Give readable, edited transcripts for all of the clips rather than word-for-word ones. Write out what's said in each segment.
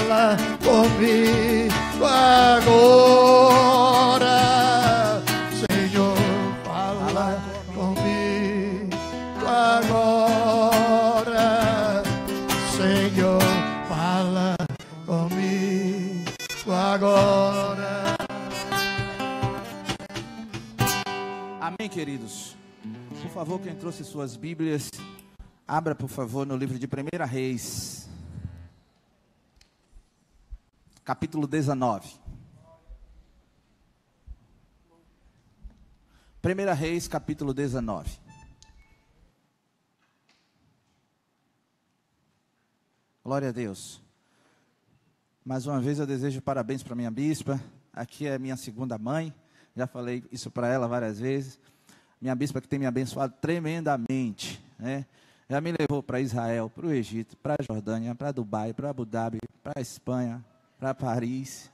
fala comigo agora. Senhor, fala comigo agora. Senhor, fala comigo agora. Amém, queridos? Por favor, quem trouxe suas Bíblias, abra, por favor, no livro de 1 Reis, capítulo 19. 1 Reis, capítulo 19. Glória a Deus. Mais uma vez eu desejo parabéns para minha bispa. Aqui é minha segunda mãe. Já falei isso para ela várias vezes. Minha bispa que tem me abençoado tremendamente, né? Já me levou para Israel, para o Egito, para a Jordânia, para Dubai, para Abu Dhabi, para a Espanha, para Paris.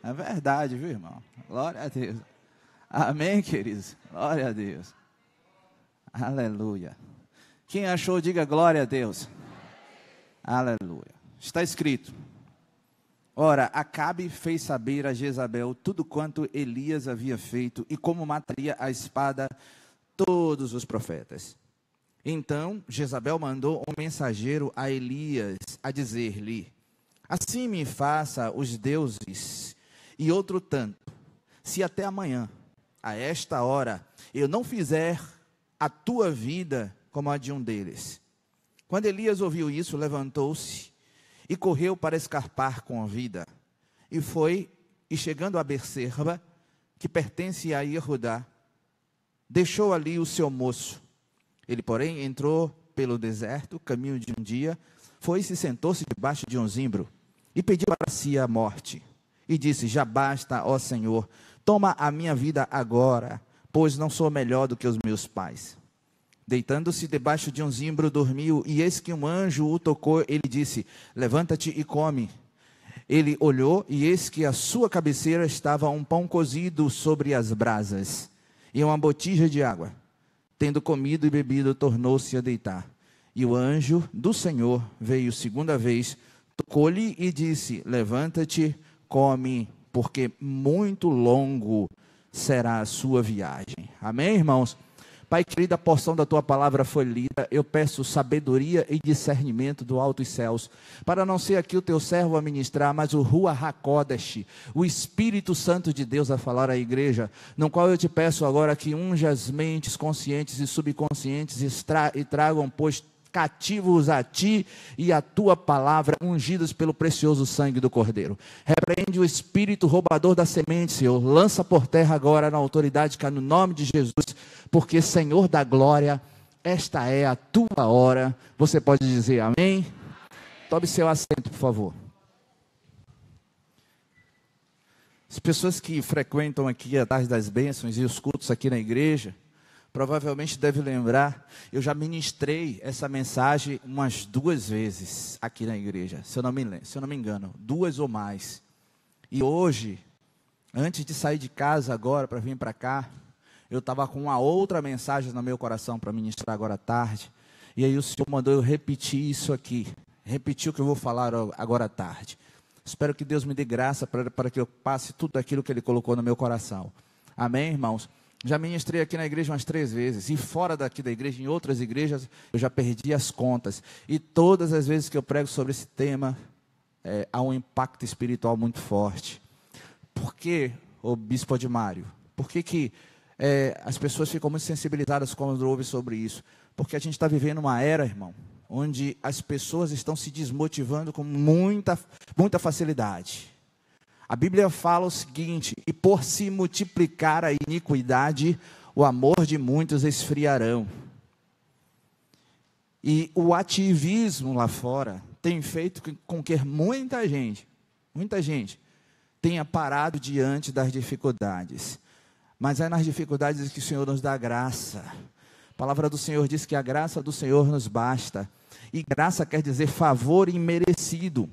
É verdade, viu, irmão? Glória a Deus. Amém, queridos? Glória a Deus. Aleluia. Quem achou, diga glória a Deus. Aleluia. Está escrito: ora, Acabe fez saber a Jezabel tudo quanto Elias havia feito e como mataria a espada todos os profetas. Então Jezabel mandou um mensageiro a Elias a dizer-lhe: assim me faça os deuses e outro tanto, se até amanhã, a esta hora, eu não fizer a tua vida como a de um deles. Quando Elias ouviu isso, levantou-se e correu para escarpar com a vida. E foi, e chegando a Beersheba, que pertence a Judá, deixou ali o seu moço. Ele, porém, entrou pelo deserto, caminho de um dia, foi e se sentou-se debaixo de um zimbro, e pediu para si a morte. E disse: já basta, ó Senhor, toma a minha vida agora, pois não sou melhor do que os meus pais. Deitando-se debaixo de um zimbro, dormiu, e eis que um anjo o tocou. Ele disse: levanta-te e come. Ele olhou, e eis que à sua cabeceira estava um pão cozido sobre as brasas, e uma botija de água. Tendo comido e bebido, tornou-se a deitar. E o anjo do Senhor veio segunda vez, tocou-lhe e disse: levanta-te, come, porque muito longo será a sua viagem. Amém, irmãos? Pai querido, a porção da tua palavra foi lida. Eu peço sabedoria e discernimento do alto e céus, para não ser aqui o teu servo a ministrar, mas o Ruach HaKodesh, o Espírito Santo de Deus a falar à igreja, no qual eu te peço agora que unja as mentes conscientes e subconscientes e tragam, pois, cativos a ti e a tua palavra, ungidos pelo precioso sangue do Cordeiro. Repreende o espírito roubador da semente, Senhor. Lança por terra agora na autoridade que há no nome de Jesus, porque, Senhor da glória, esta é a tua hora. Você pode dizer amém? Tome seu assento, por favor. As pessoas que frequentam aqui a Tarde das Bênçãos e os cultos aqui na igreja, provavelmente deve lembrar, eu já ministrei essa mensagem umas 2 vezes aqui na igreja, se eu não me engano, 2 ou mais. E hoje, antes de sair de casa agora para vir para cá, eu estava com uma outra mensagem no meu coração para ministrar agora à tarde. E aí o Senhor mandou eu repetir isso aqui, repetir o que eu vou falar agora à tarde. Espero que Deus me dê graça para que eu passe tudo aquilo que Ele colocou no meu coração. Amém, irmãos? Já ministrei aqui na igreja umas 3 vezes, e fora daqui da igreja, em outras igrejas, eu já perdi as contas. E todas as vezes que eu prego sobre esse tema, há um impacto espiritual muito forte. Por que, ô Bispo Adimário? Por que as pessoas ficam muito sensibilizadas quando ouvem sobre isso? Porque a gente está vivendo uma era, irmão, onde as pessoas estão se desmotivando com muita facilidade. A Bíblia fala o seguinte: e por se multiplicar a iniquidade, o amor de muitos esfriarão. E o ativismo lá fora tem feito com que muita gente tenha parado diante das dificuldades. Mas é nas dificuldades que o Senhor nos dá graça. A palavra do Senhor diz que a graça do Senhor nos basta. E graça quer dizer favor imerecido.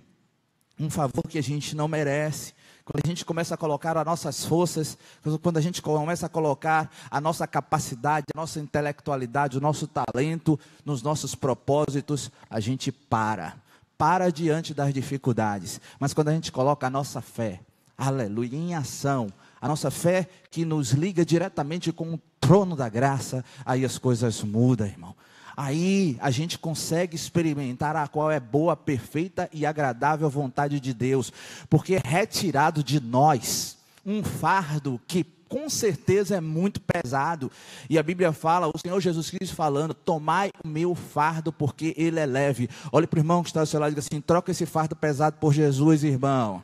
Um favor que a gente não merece. Quando a gente começa a colocar as nossas forças, quando a gente começa a colocar a nossa capacidade, a nossa intelectualidade, o nosso talento nos nossos propósitos, a gente para para diante das dificuldades. Mas quando a gente coloca a nossa fé, aleluia, em ação, a nossa fé que nos liga diretamente com o trono da graça, aí as coisas mudam, irmão. Aí a gente consegue experimentar a qual é boa, perfeita e agradável vontade de Deus, porque é retirado de nós um fardo que com certeza é muito pesado, e a Bíblia fala, o Senhor Jesus Cristo falando, tomai o meu fardo porque ele é leve. Olhe para o irmão que está ao seu lado e diga assim, troca esse fardo pesado por Jesus, irmão.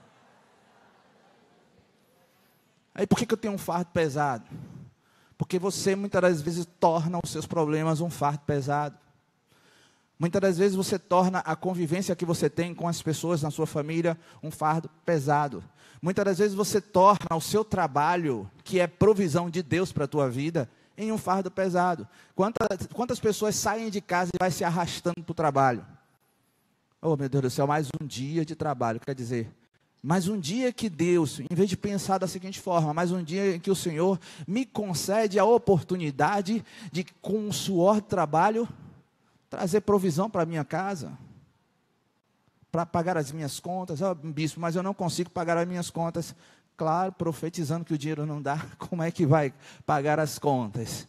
Aí por que eu tenho um fardo pesado? Porque você muitas das vezes torna os seus problemas um fardo pesado. Muitas das vezes você torna a convivência que você tem com as pessoas na sua família um fardo pesado. Muitas das vezes você torna o seu trabalho, que é provisão de Deus para a tua vida, em um fardo pesado. Quantas pessoas saem de casa e vai se arrastando para o trabalho? Oh, meu Deus do céu, mais um dia de trabalho, quer dizer... Mas um dia que Deus, em vez de pensar da seguinte forma, mas um dia em que o Senhor me concede a oportunidade de, com o suor do trabalho, trazer provisão para a minha casa, para pagar as minhas contas. Oh, bispo, mas eu não consigo pagar as minhas contas. Claro, profetizando que o dinheiro não dá, como é que vai pagar as contas?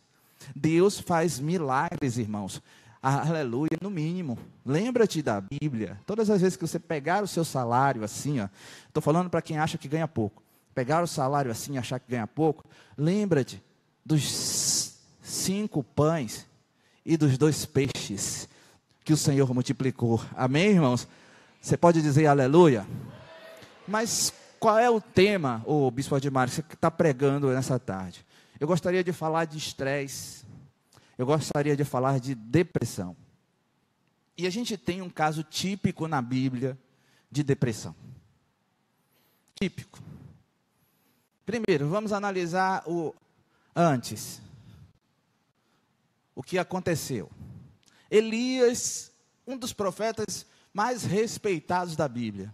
Deus faz milagres, irmãos. Aleluia, no mínimo. Lembra-te da Bíblia. Todas as vezes que você pegar o seu salário assim, estou falando para quem acha que ganha pouco. Pegar o salário assim e achar que ganha pouco. Lembra-te dos 5 pães e dos 2 peixes que o Senhor multiplicou. Amém, irmãos? Você pode dizer aleluia? Mas qual é o tema, bispo Admar, que você está pregando nessa tarde? Eu gostaria de falar de estresse. Eu gostaria de falar de depressão. E a gente tem um caso típico na Bíblia de depressão. Típico. Primeiro, vamos analisar o antes. O que aconteceu? Elias, um dos profetas mais respeitados da Bíblia.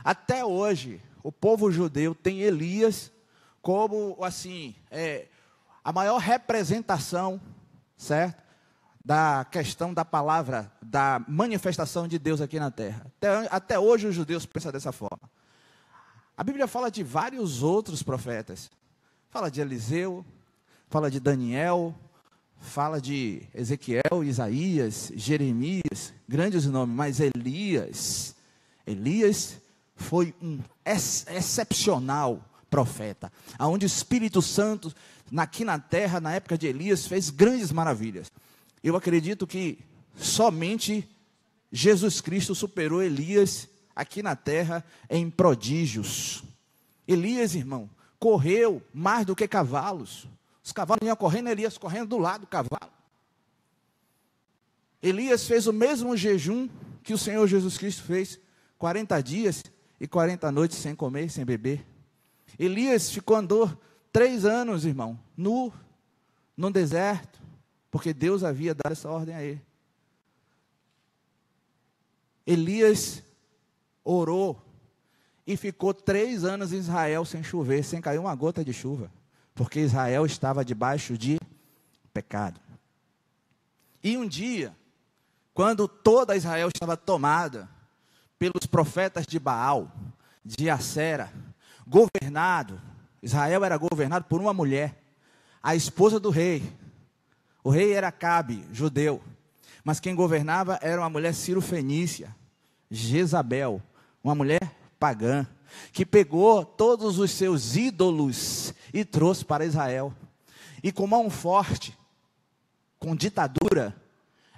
Até hoje, o povo judeu tem Elias como, assim, a maior representação, certo? Da questão da palavra, da manifestação de Deus aqui na terra. Até hoje os judeus pensam dessa forma. A Bíblia fala de vários outros profetas. Fala de Eliseu, fala de Daniel, fala de Ezequiel, Isaías, Jeremias, grandes nomes, mas Elias foi um excepcional profeta, aonde o Espírito Santo, aqui na terra, na época de Elias, fez grandes maravilhas. Eu acredito que somente Jesus Cristo superou Elias aqui na terra em prodígios. Elias, irmão, correu mais do que cavalos. Os cavalos iam correndo, Elias correndo do lado do cavalo. Elias fez o mesmo jejum que o Senhor Jesus Cristo fez, 40 dias e 40 noites sem comer, sem beber. Elias andou 3 anos, irmão, no deserto, porque Deus havia dado essa ordem a ele. Elias orou e ficou 3 anos em Israel sem chover, sem cair uma gota de chuva, porque Israel estava debaixo de pecado. E um dia, quando toda Israel estava tomada pelos profetas de Baal, de Acera, Israel era governado por uma mulher, a esposa do rei. O rei era Acabe, judeu, mas quem governava era uma mulher cirofenícia, Jezabel, uma mulher pagã, que pegou todos os seus ídolos e trouxe para Israel. E com mão forte, com ditadura,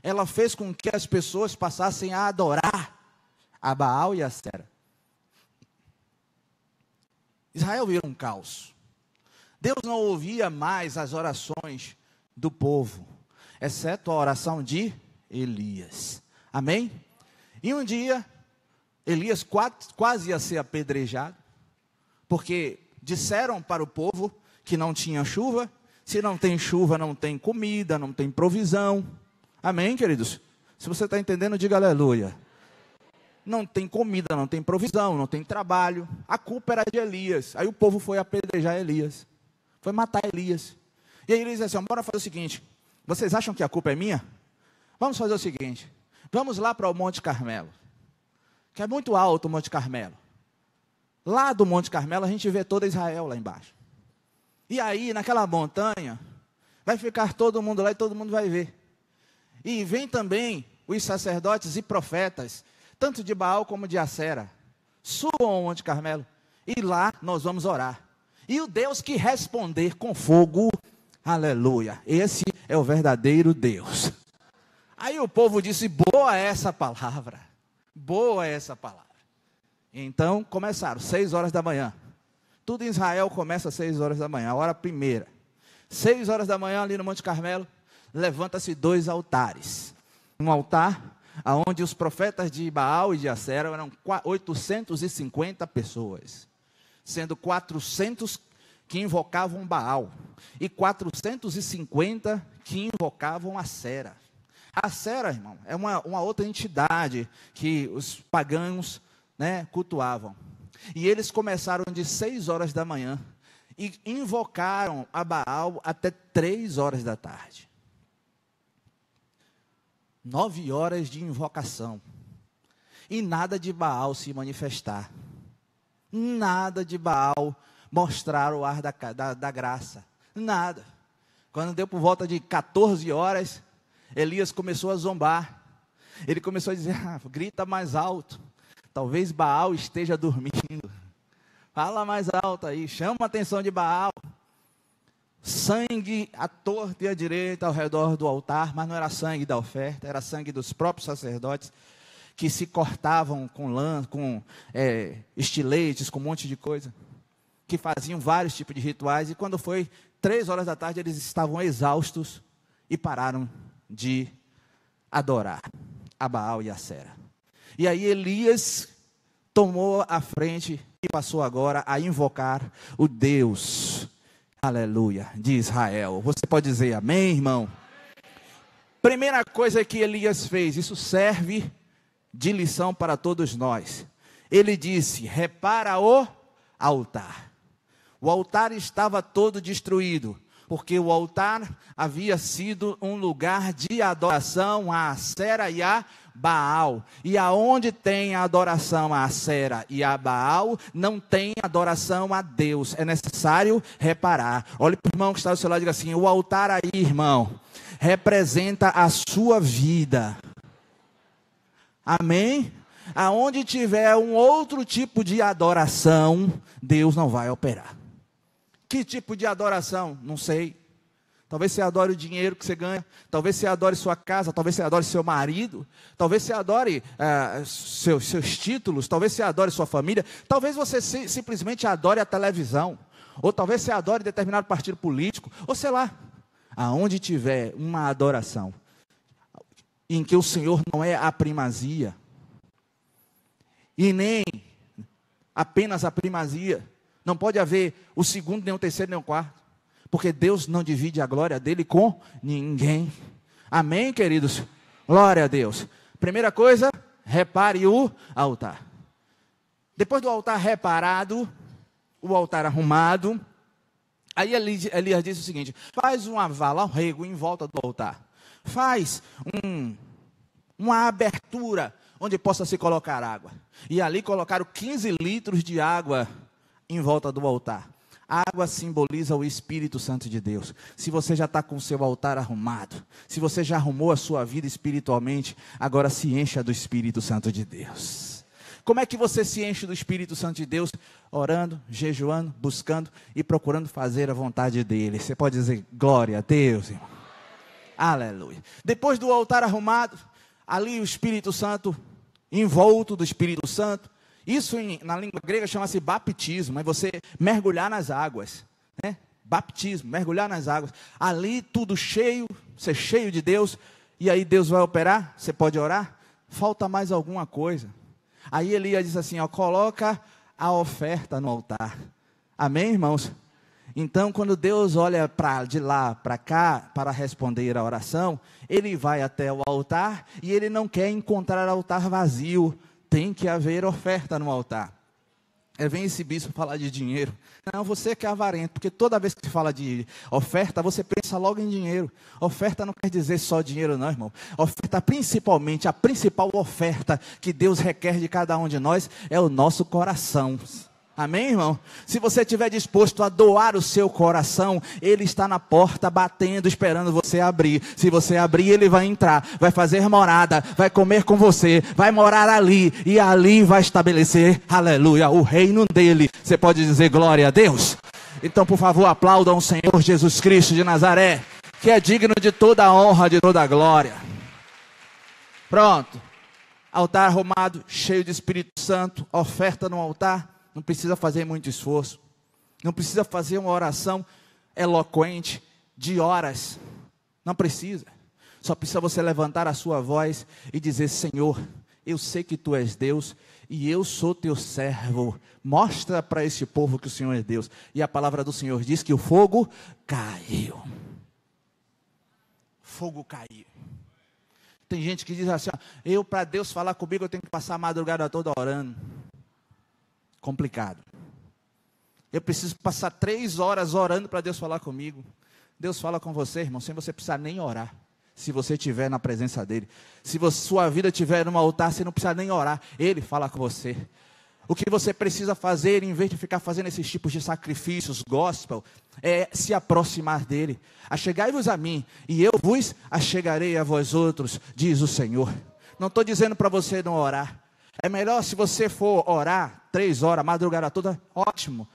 ela fez com que as pessoas passassem a adorar a Baal e a Acera. Israel virou um caos. Deus não ouvia mais as orações do povo, exceto a oração de Elias. Amém? E um dia, Elias quase ia ser apedrejado, porque disseram para o povo que não tinha chuva. Se não tem chuva, não tem comida, não tem provisão. Amém, queridos? Se você está entendendo, diga aleluia. Não tem comida, não tem provisão, não tem trabalho. A culpa era de Elias. Aí o povo foi apedrejar Elias. Foi matar Elias. E aí Elias disse assim, bora fazer o seguinte. Vocês acham que a culpa é minha? Vamos fazer o seguinte. Vamos lá para o Monte Carmelo. que é muito alto o Monte Carmelo. Lá do Monte Carmelo a gente vê toda Israel lá embaixo. E aí, naquela montanha, vai ficar todo mundo lá e todo mundo vai ver. E vem também os sacerdotes e profetas, tanto de Baal como de Acera, subam ao Monte Carmelo, e lá nós vamos orar. E o Deus que responder com fogo, aleluia, esse é o verdadeiro Deus. Aí o povo disse, boa essa palavra, boa essa palavra. Então começaram, 6 horas da manhã. Tudo em Israel começa às 6 horas da manhã, a hora primeira. 6 horas da manhã ali no Monte Carmelo, levanta-se 2 altares. Um altar onde os profetas de Baal e de Acera eram 850 pessoas, sendo 400 que invocavam Baal e 450 que invocavam Acera. Acera, irmão, é uma outra entidade que os pagãos, cultuavam. E eles começaram de 6 horas da manhã e invocaram a Baal até 3 horas da tarde. 9 horas de invocação. E nada de Baal se manifestar. Nada de Baal mostrar o ar da graça. Nada. Quando deu por volta de 14 horas, Elias começou a zombar. Ele começou a dizer, grita mais alto. Talvez Baal esteja dormindo. Fala mais alto aí, chama a atenção de Baal. Sangue à torta e à direita ao redor do altar, mas não era sangue da oferta, era sangue dos próprios sacerdotes, que se cortavam com lã, com estiletes, com um monte de coisa, que faziam vários tipos de rituais, e quando foi 3 horas da tarde, eles estavam exaustos e pararam de adorar a Baal e a Acera. E aí Elias tomou a frente e passou agora a invocar o Deus, aleluia, de Israel. Você pode dizer amém, irmão? Primeira coisa que Elias fez, isso serve de lição para todos nós. Ele disse, repara o altar. O altar estava todo destruído, porque o altar havia sido um lugar de adoração a Acera e a Baal. E aonde tem a adoração a Acera e a Baal, não tem adoração a Deus. É necessário reparar. Olhe para o irmão que está do seu lado e diga assim, o altar aí, irmão, representa a sua vida. Amém? Aonde tiver um outro tipo de adoração, Deus não vai operar. Que tipo de adoração? Não sei. Talvez você adore o dinheiro que você ganha, talvez você adore sua casa, talvez você adore seu marido, talvez você adore seus títulos, talvez você adore sua família, talvez você simplesmente adore a televisão, ou talvez você adore determinado partido político, ou sei lá, aonde tiver uma adoração, em que o Senhor não é a primazia, e nem apenas a primazia, não pode haver o segundo, nem o terceiro, nem o quarto. Porque Deus não divide a glória dele com ninguém. Amém, queridos? Glória a Deus. Primeira coisa, repare o altar. Depois do altar reparado, o altar arrumado, aí Elias disse o seguinte, faz uma vala, um rego em volta do altar. Faz uma abertura onde possa se colocar água. E ali colocaram 15 litros de água em volta do altar. A água simboliza o Espírito Santo de Deus. Se você já está com o seu altar arrumado, se você já arrumou a sua vida espiritualmente, agora se encha do Espírito Santo de Deus. Como é que você se enche do Espírito Santo de Deus? Orando, jejuando, buscando e procurando fazer a vontade dEle. Você pode dizer, glória a Deus, irmão. Aleluia. Depois do altar arrumado, ali o Espírito Santo, envolto do Espírito Santo, isso na língua grega chama-se batismo, é você mergulhar nas águas, Batismo, mergulhar nas águas. Ali tudo cheio, ser cheio de Deus, e aí Deus vai operar, você pode orar, falta mais alguma coisa. Aí Elias diz assim, coloca a oferta no altar. Amém, irmãos? Então, quando Deus olha de lá para cá, para responder a oração, Ele vai até o altar, e Ele não quer encontrar altar vazio, tem que haver oferta no altar. Vem esse bispo falar de dinheiro. Não, você que é avarento, porque toda vez que se fala de oferta, você pensa logo em dinheiro. Oferta não quer dizer só dinheiro não, irmão. Oferta, principalmente, a principal oferta que Deus requer de cada um de nós é o nosso coração. Amém, irmão? Se você estiver disposto a doar o seu coração, Ele está na porta batendo, esperando você abrir. Se você abrir, Ele vai entrar, vai fazer morada, vai comer com você, vai morar ali, e ali vai estabelecer, aleluia, o reino dEle. Você pode dizer glória a Deus? Então, por favor, aplaudam o Senhor Jesus Cristo de Nazaré, que é digno de toda a honra, de toda a glória. Pronto. Altar arrumado, cheio de Espírito Santo, oferta no altar. Não precisa fazer muito esforço. Não precisa fazer uma oração eloquente de horas. Não precisa. Só precisa você levantar a sua voz e dizer: Senhor, eu sei que Tu és Deus e eu sou Teu servo. Mostra para este povo que o Senhor é Deus. E a palavra do Senhor diz que o fogo caiu. Fogo caiu. Tem gente que diz assim: para Deus falar comigo, eu tenho que passar a madrugada toda orando. Complicado. Eu preciso passar 3 horas orando para Deus falar comigo. Deus fala com você, irmão, sem você precisar nem orar. Se você estiver na presença dEle. Se sua vida estiver no altar, você não precisa nem orar. Ele fala com você. O que você precisa fazer, em vez de ficar fazendo esses tipos de sacrifícios, gospel, é se aproximar dEle. Achegai-vos a mim, e eu vos achegarei a vós outros, diz o Senhor. Não estou dizendo para você não orar. É melhor, se você for orar 3 horas, madrugada toda, ótimo.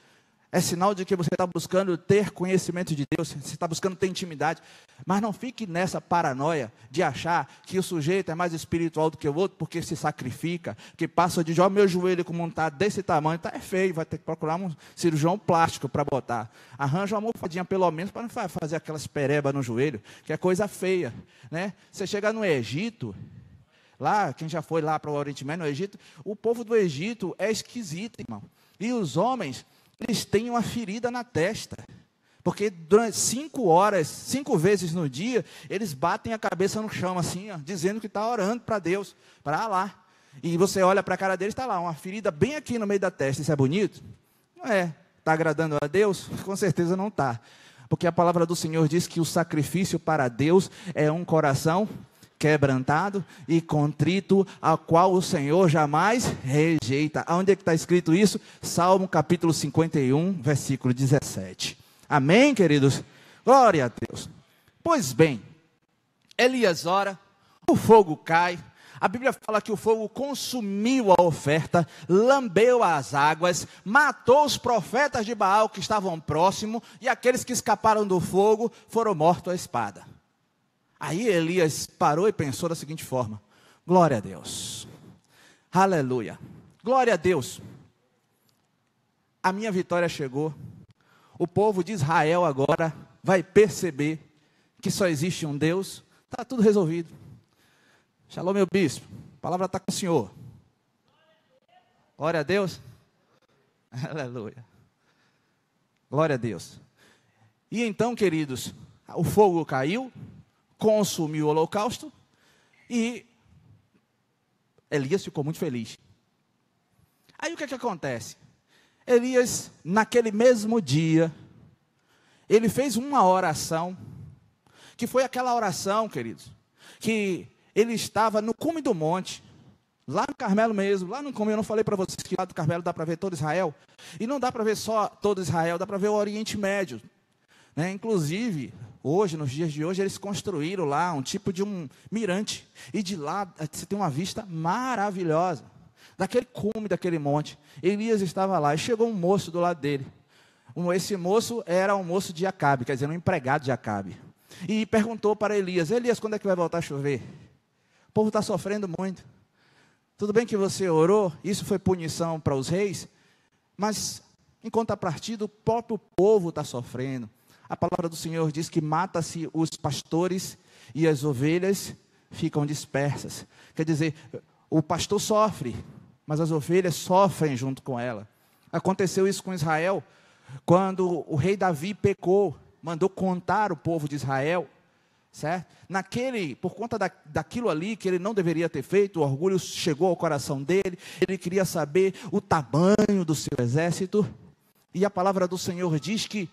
É sinal de que você está buscando ter conhecimento de Deus, você está buscando ter intimidade. Mas não fique nessa paranoia de achar que o sujeito é mais espiritual do que o outro, porque se sacrifica, que passa de meu joelho como está desse tamanho, está feio, vai ter que procurar um cirurgião plástico para botar. Arranja uma almofadinha pelo menos para não fazer aquelas perebas no joelho, que é coisa feia, né? Você chega no Egito... Lá, quem já foi lá para o Oriente Médio, no Egito, o povo do Egito é esquisito, irmão. E os homens, eles têm uma ferida na testa. Porque durante 5 horas, 5 vezes no dia, eles batem a cabeça no chão, assim, ó, dizendo que está orando para Deus, para lá. E você olha para a cara deles, está lá, uma ferida bem aqui no meio da testa. Isso é bonito? Não é. Está agradando a Deus? Com certeza não está. Porque a palavra do Senhor diz que o sacrifício para Deus é um coração quebrantado e contrito, a qual o Senhor jamais rejeita. Aonde é que está escrito isso? Salmo capítulo 51, versículo 17. Amém, queridos? Glória a Deus. Pois bem, Elias ora, o fogo cai. A Bíblia fala que o fogo consumiu a oferta, lambeu as águas, matou os profetas de Baal que estavam próximos, e aqueles que escaparam do fogo foram mortos à espada. Aí Elias parou e pensou da seguinte forma: glória a Deus, aleluia, glória a Deus, a minha vitória chegou. O povo de Israel agora vai perceber que só existe um Deus, está tudo resolvido. Shalom, meu bispo, a palavra está com o senhor. Glória a Deus, aleluia, glória a Deus. E então, queridos, o fogo caiu, consumiu o holocausto, e Elias ficou muito feliz. Aí o que acontece? Elias, naquele mesmo dia, ele fez uma oração, que foi aquela oração, queridos, que ele estava no cume do monte, lá no Carmelo mesmo, lá no cume. Eu não falei para vocês que lá do Carmelo dá para ver todo Israel, e não dá para ver só todo Israel, dá para ver o Oriente Médio, né? Inclusive, hoje, nos dias de hoje, eles construíram lá um tipo de um mirante, e de lá você tem uma vista maravilhosa, daquele cume, daquele monte. Elias estava lá, e chegou um moço do lado dele. Esse moço era um moço de Acabe, quer dizer, um empregado de Acabe, e perguntou para Elias: Elias, quando é que vai voltar a chover? O povo está sofrendo muito. Tudo bem que você orou, isso foi punição para os reis, mas em contrapartida, o próprio povo está sofrendo. A palavra do Senhor diz que mata-se os pastores e as ovelhas ficam dispersas. Quer dizer, o pastor sofre, mas as ovelhas sofrem junto com ela. Aconteceu isso com Israel, quando o rei Davi pecou, mandou contar o povo de Israel, certo? Por conta daquilo ali que ele não deveria ter feito, o orgulho chegou ao coração dele, ele queria saber o tamanho do seu exército, e a palavra do Senhor diz que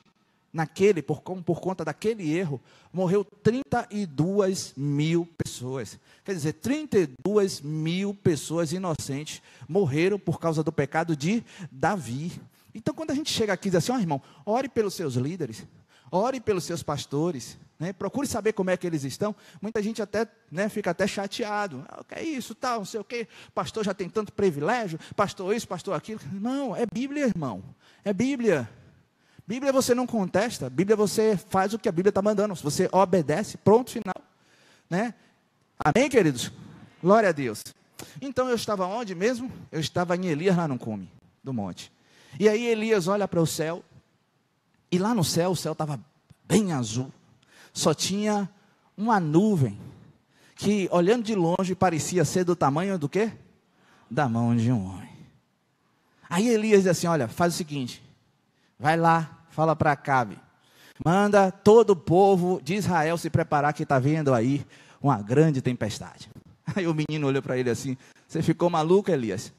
por conta daquele erro, morreu 32 mil pessoas. Quer dizer, 32 mil pessoas inocentes morreram por causa do pecado de Davi. Então, quando a gente chega aqui e diz assim, irmão, ore pelos seus líderes, ore pelos seus pastores, né? Procure saber como é que eles estão. Muita gente até, né, fica até chateado. O que é isso, tal, não sei o quê. Pastor já tem tanto privilégio, pastor isso, pastor aquilo. Não, é Bíblia, irmão. É Bíblia. Bíblia você não contesta, Bíblia você faz o que a Bíblia está mandando, você obedece, pronto, final. Né? Amém, queridos? Glória a Deus. Então eu estava onde mesmo? Eu estava em Elias, lá no cume do monte. E aí Elias olha para o céu, e lá no céu, o céu estava bem azul. Só tinha uma nuvem, que olhando de longe parecia ser do tamanho do quê? Da mão de um homem. Aí Elias diz assim, olha, faz o seguinte, vai lá, fala para Acabe, manda todo o povo de Israel se preparar que está vindo aí uma grande tempestade. Aí o menino olhou para ele assim, você ficou maluco, Elias?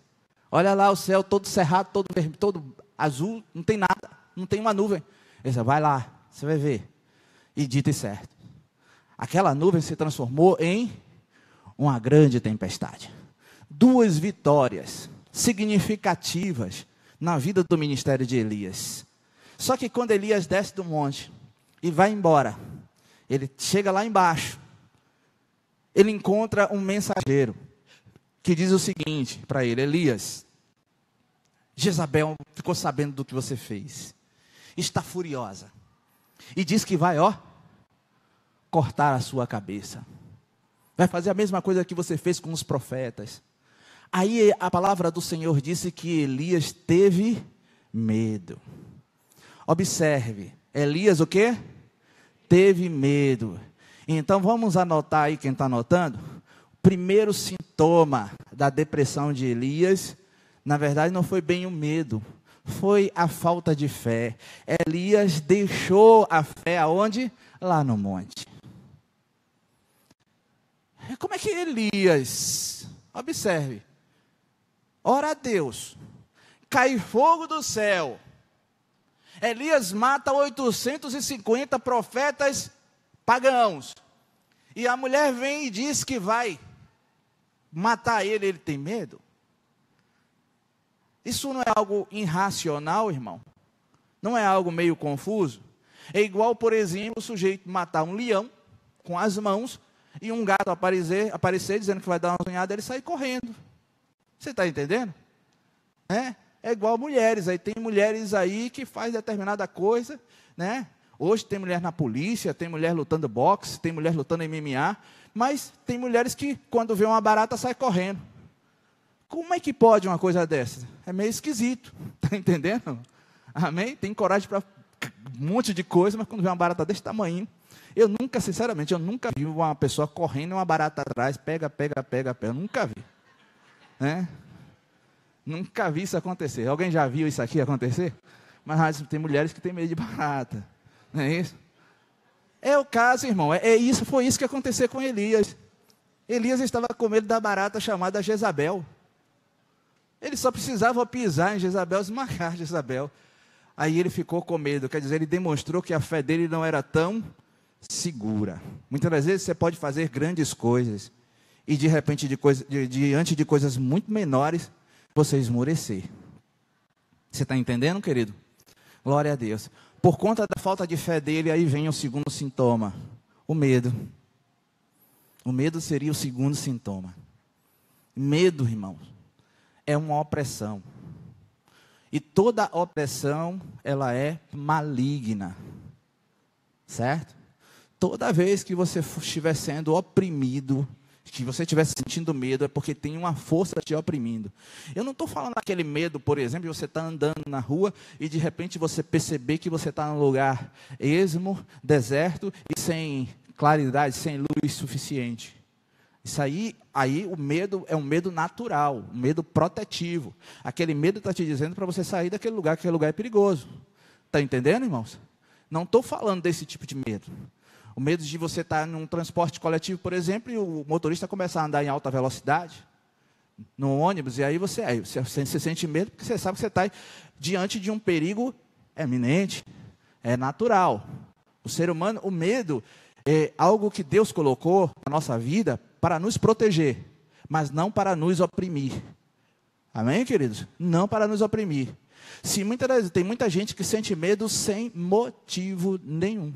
Olha lá o céu todo cerrado, todo azul, não tem nada, não tem uma nuvem. Ele disse, vai lá, você vai ver. E dito e certo, aquela nuvem se transformou em uma grande tempestade. 2 vitórias significativas na vida do ministério de Elias. Só que quando Elias desce do monte e vai embora, ele chega lá embaixo, ele encontra um mensageiro que diz o seguinte para ele, Elias, Jezabel ficou sabendo do que você fez, está furiosa, e diz que vai, cortar a sua cabeça, vai fazer a mesma coisa que você fez com os profetas. Aí a palavra do Senhor disse que Elias teve medo. Observe, Elias o quê? Teve medo. Então vamos anotar aí, quem está anotando, o primeiro sintoma da depressão de Elias, na verdade não foi bem o medo, foi a falta de fé. Elias deixou a fé aonde? Lá no monte. Como é que Elias, observe, ora a Deus, cai fogo do céu, Elias mata 850 profetas pagãos, e a mulher vem e diz que vai matar ele tem medo? Isso não é algo irracional, irmão? Não é algo meio confuso? É igual, por exemplo, o sujeito matar um leão com as mãos, e um gato aparecer dizendo que vai dar uma unhada, ele sai correndo. Você está entendendo? É igual mulheres, aí tem mulheres aí que faz determinada coisa, né? Hoje tem mulher na polícia, tem mulher lutando boxe, tem mulher lutando MMA, mas tem mulheres que quando vê uma barata sai correndo. Como é que pode uma coisa dessa? É meio esquisito, está entendendo? Amém? Tem coragem para um monte de coisa, mas quando vê uma barata desse tamanho, sinceramente, eu nunca vi uma pessoa correndo e uma barata atrás, pega, eu nunca vi. Né? Nunca vi isso acontecer. Alguém já viu isso aqui acontecer? Mas tem mulheres que têm medo de barata. Não é isso? É o caso, irmão. Foi isso que aconteceu com Elias. Elias estava com medo da barata chamada Jezabel. Ele só precisava pisar em Jezabel, esmagar Jezabel. Aí ele ficou com medo. Quer dizer, ele demonstrou que a fé dele não era tão segura. Muitas das vezes você pode fazer grandes coisas e de repente, diante de coisas muito menores, você esmorecer. Você está entendendo, querido? Glória a Deus. Por conta da falta de fé dele, aí vem o segundo sintoma, o medo. O medo seria o segundo sintoma. Medo, irmãos, é uma opressão. E toda opressão, ela é maligna. Certo? Toda vez que você estiver sendo oprimido, que você estiver sentindo medo, é porque tem uma força te oprimindo. Eu não estou falando daquele medo, por exemplo, de você estar andando na rua e de repente você perceber que você está num lugar esmo, deserto e sem claridade, sem luz suficiente. Isso aí o medo é um medo natural, um medo protetivo. Aquele medo está te dizendo para você sair daquele lugar, que aquele lugar é perigoso. Está entendendo, irmãos? Não estou falando desse tipo de medo. O medo de você estar num transporte coletivo, por exemplo, e o motorista começar a andar em alta velocidade, no ônibus, e aí você sente medo, porque você sabe que você está diante de um perigo eminente, é natural. O ser humano, o medo é algo que Deus colocou na nossa vida para nos proteger, mas não para nos oprimir. Amém, queridos? Não para nos oprimir. Tem muita gente que sente medo sem motivo nenhum.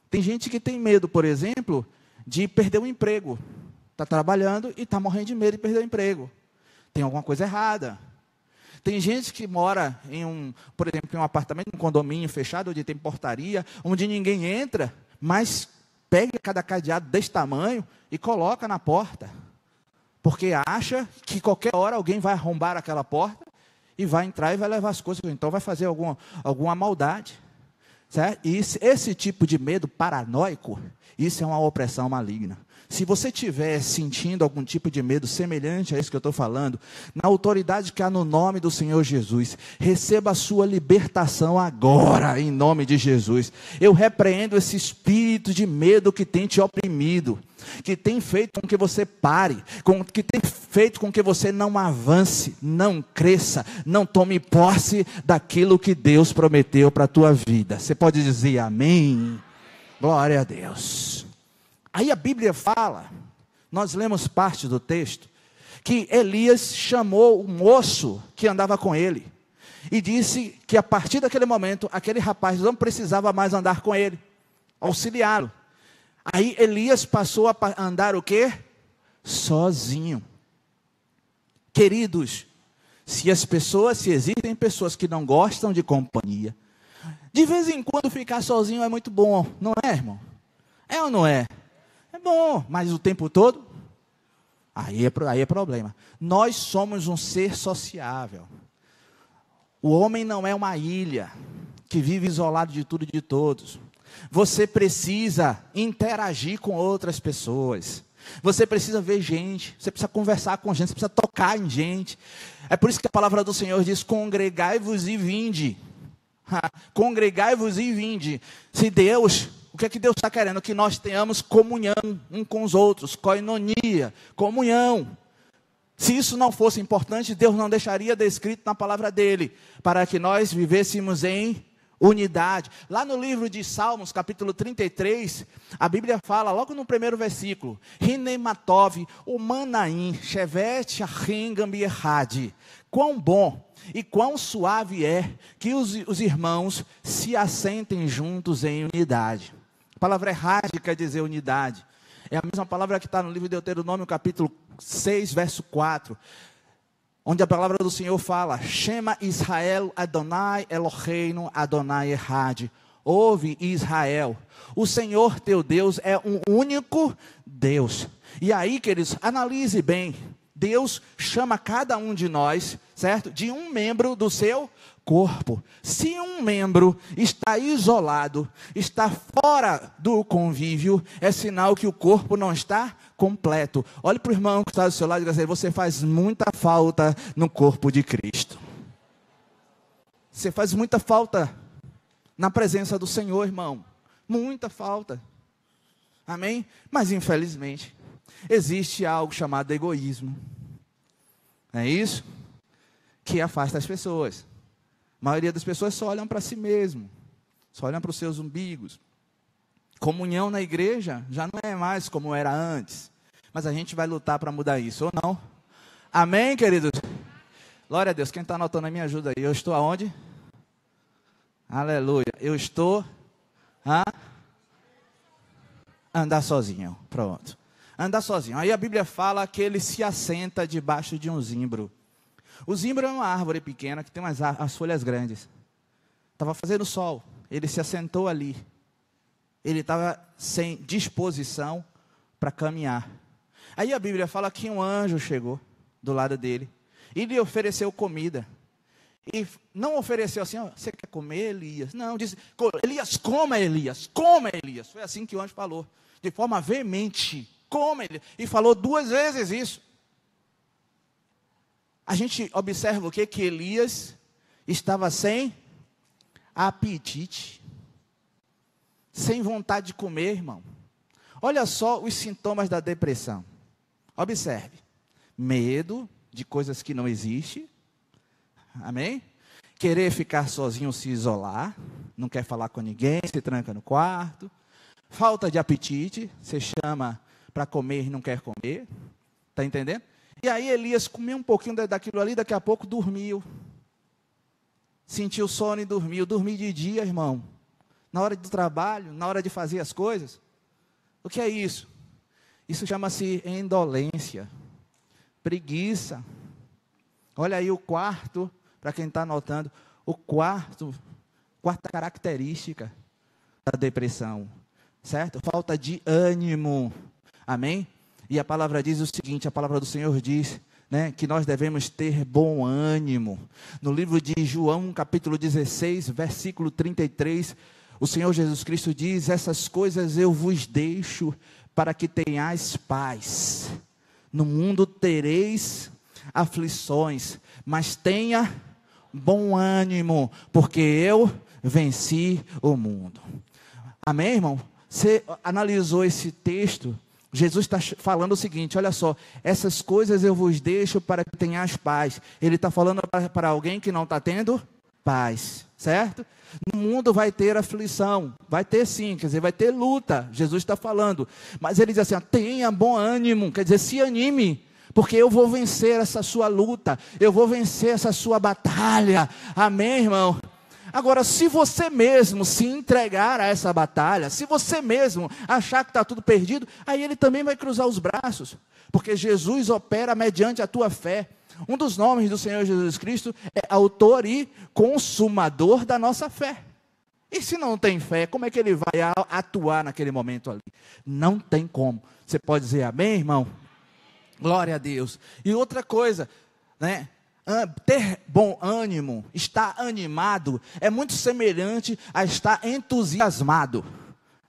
Tem gente que tem medo, por exemplo, de perder o emprego. Está trabalhando e está morrendo de medo de perder o emprego. Tem alguma coisa errada. Tem gente que mora por exemplo, em um apartamento, um condomínio fechado, onde tem portaria, onde ninguém entra, mas pega cada cadeado desse tamanho e coloca na porta. Porque acha que qualquer hora alguém vai arrombar aquela porta e vai entrar e vai levar as coisas. Então vai fazer alguma maldade. Certo? E esse tipo de medo paranoico, isso é uma opressão maligna. Se você estiver sentindo algum tipo de medo semelhante a isso que eu estou falando, na autoridade que há no nome do Senhor Jesus, receba a sua libertação agora, em nome de Jesus. Eu repreendo esse espírito de medo que tem te oprimido, que tem feito com que você pare, que tem feito com que você não avance, não cresça, não tome posse daquilo que Deus prometeu para a tua vida. Você pode dizer amém? Glória a Deus. Aí a Bíblia fala, nós lemos parte do texto, que Elias chamou o moço que andava com ele, e disse que a partir daquele momento, aquele rapaz não precisava mais andar com ele, auxiliá-lo. Aí Elias passou a andar o quê? Sozinho. Queridos, se existem pessoas que não gostam de companhia, de vez em quando ficar sozinho é muito bom, não é, irmão? É ou não é? É bom, mas o tempo todo, aí é problema. Nós somos um ser sociável. O homem não é uma ilha que vive isolado de tudo e de todos. Você precisa interagir com outras pessoas. Você precisa ver gente, você precisa conversar com gente, você precisa tocar em gente. É por isso que a palavra do Senhor diz: congregai-vos e vinde. Congregai-vos e vinde. O que é que Deus está querendo? Que nós tenhamos comunhão um com os outros, koinonia, comunhão. Se isso não fosse importante, Deus não deixaria descrito na palavra dele, para que nós vivêssemos em unidade. Lá no livro de Salmos, capítulo 33, a Bíblia fala, logo no primeiro versículo: Hinematov, Umanaim, Shevet Achim Gambi Erhad. Quão bom e quão suave é que os irmãos se assentem juntos em unidade. A palavra Erhad quer dizer unidade. É a mesma palavra que está no livro de Deuteronômio, capítulo 6, verso 4. Onde a palavra do Senhor fala: Shema Israel Adonai Eloheinu Adonai Erhad. Ouve, Israel, o Senhor teu Deus é um único Deus. E aí, queridos, analise bem. Deus chama cada um de nós, certo? De um membro do seu corpo. Se um membro está isolado, está fora do convívio, é sinal que o corpo não está completo. Olhe para o irmão que está do seu lado e diga assim: você faz muita falta no corpo de Cristo. Você faz muita falta na presença do Senhor, irmão. Muita falta. Amém? Mas infelizmente existe algo chamado egoísmo. É isso? Que afasta as pessoas. A maioria das pessoas só olham para si mesmo. Só olham para os seus umbigos. Comunhão na igreja já não é mais como era antes. Mas a gente vai lutar para mudar isso, ou não? Amém, queridos? Glória a Deus. Quem está anotando aí, me ajuda aí. Eu estou aonde? Aleluia. Eu estou andar sozinho. Pronto. Andar sozinho. Aí a Bíblia fala que ele se assenta debaixo de um zimbro. O zimbro é uma árvore pequena que tem as folhas grandes. Estava fazendo sol. Ele se assentou ali. Ele estava sem disposição para caminhar. Aí a Bíblia fala que um anjo chegou do lado dele e lhe ofereceu comida. E não ofereceu assim: ó, você quer comer, Elias? Não, disse: Elias, coma, Elias, coma, Elias. Foi assim que o anjo falou, de forma veemente: coma, Elias. E falou 2 vezes isso. A gente observa o quê? Que Elias estava sem apetite. sem vontade de comer, irmão. Olha só os sintomas da depressão. Observe. Medo de coisas que não existem. Amém? Querer ficar sozinho, se isolar. Não quer falar com ninguém, se tranca no quarto. Falta de apetite. Você chama para comer e não quer comer. Está entendendo? E aí Elias comeu um pouquinho daquilo ali, daqui a pouco dormiu. Sentiu sono e dormiu. Dormir de dia, irmão. Na hora do trabalho, na hora de fazer as coisas. O que é isso? Isso chama-se indolência, preguiça. Olha aí o quarto, para quem está anotando, quarta característica da depressão, certo? Falta de ânimo, amém? E a palavra diz o seguinte, a palavra do Senhor diz, né, que nós devemos ter bom ânimo. No livro de João, capítulo 16, versículo 33, o Senhor Jesus Cristo diz, essas coisas eu vos deixo para que tenhais paz. No mundo tereis aflições, mas tenha bom ânimo, porque eu venci o mundo. Amém, irmão? Você analisou esse texto? Jesus está falando o seguinte, olha só, essas coisas eu vos deixo para que tenhais paz. Ele está falando para alguém que não está tendo paz, certo? No mundo vai ter aflição, vai ter sim, quer dizer, vai ter luta, Jesus está falando. Mas ele diz assim, ó, tenha bom ânimo, quer dizer, se anime, porque eu vou vencer essa sua luta, eu vou vencer essa sua batalha, amém, irmão? Agora, se você mesmo se entregar a essa batalha, se você mesmo achar que está tudo perdido, aí ele também vai cruzar os braços, porque Jesus opera mediante a tua fé. Um dos nomes do Senhor Jesus Cristo é autor e consumador da nossa fé. E se não tem fé, como é que ele vai atuar naquele momento ali? Não tem como. Você pode dizer amém, irmão? Glória a Deus. E outra coisa, né? Ter bom ânimo, estar animado, é muito semelhante a estar entusiasmado.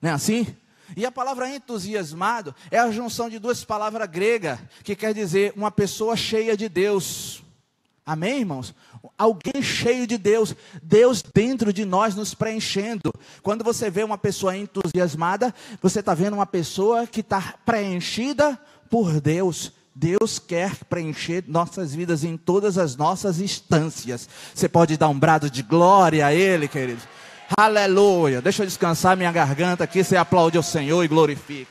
Não é assim? E a palavra entusiasmado é a junção de duas palavras gregas, que quer dizer uma pessoa cheia de Deus. Amém, irmãos? Alguém cheio de Deus, Deus dentro de nós nos preenchendo. Quando você vê uma pessoa entusiasmada, você está vendo uma pessoa que está preenchida por Deus. Deus quer preencher nossas vidas em todas as nossas instâncias. Você pode dar um brado de glória a Ele, queridos? Aleluia. Deixa eu descansar minha garganta aqui. Você aplaude ao Senhor e glorifica.